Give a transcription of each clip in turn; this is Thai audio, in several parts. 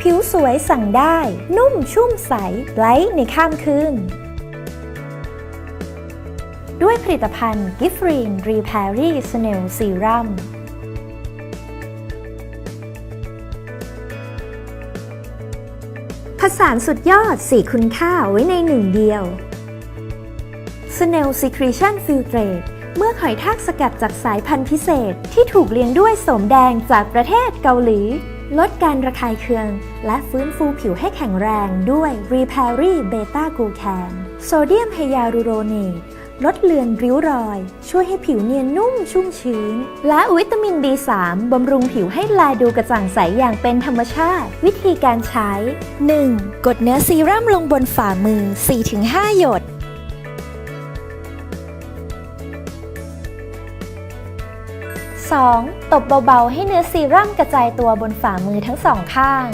ผิวสวยสั่งได้นุ่มชุ่มใสไบรท์ในข้ามคืนด้วยผลิตภัณฑ์ Giffarine Repairy Snail Serum ผสานสุดยอด4คุณค่าไว้ในหนึ่งเดียว Snail Secretion Filtrate เมื่อหอยทากสกัดจากสายพันธุ์พิเศษที่ถูกเลี้ยงด้วยโสมแดงจากประเทศเกาหลีลดการระคายเคืองและฟื้นฟูผิวให้แข็งแรงด้วย Repairy Beta Glucan Sodium Hyaluronate ลดเลือนริ้วรอยช่วยให้ผิวเนียนนุ่มชุ่มชื้นและวิตามิน B3 บำรุงผิวให้แลดูกระจ่างใสอย่างเป็นธรรมชาติวิธีการใช้ 1. กดเนื้อซีรั่มลงบนฝ่ามือ 4-5 หยด 2. ตบเบาๆให้เนื้อซีรั่มกระจายตัวบนฝ่ามือทั้งสองข้าง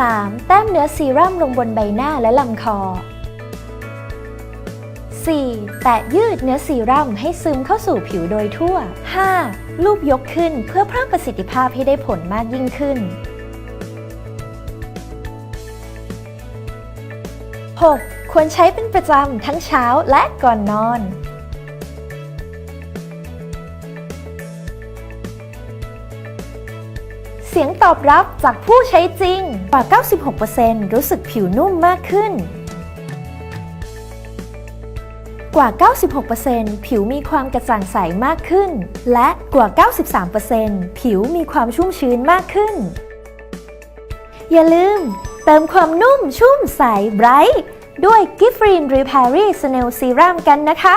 3. แต้มเนื้อซีรั่มลงบนใบหน้าและลำคอ 4. แตะยืดเนื้อซีรั่มให้ซึมเข้าสู่ผิวโดยทั่ว 5. ลูบยกขึ้นเพื่อเพิ่มประสิทธิภาพให้ได้ผลมากยิ่งขึ้น 6. ควรใช้เป็นประจำทั้งเช้าและก่อนนอนเสียงตอบรับจากผู้ใช้จริงกว่า 96% รู้สึกผิวนุ่มมากขึ้นกว่า 96% ผิวมีความกระจ่างใสมากขึ้นและกว่า 93% ผิวมีความชุ่มชื้นมากขึ้นอย่าลืมเติมความนุ่มชุ่มใสไบรท์ด้วย Giffarine Repairy Snail Serum กันนะคะ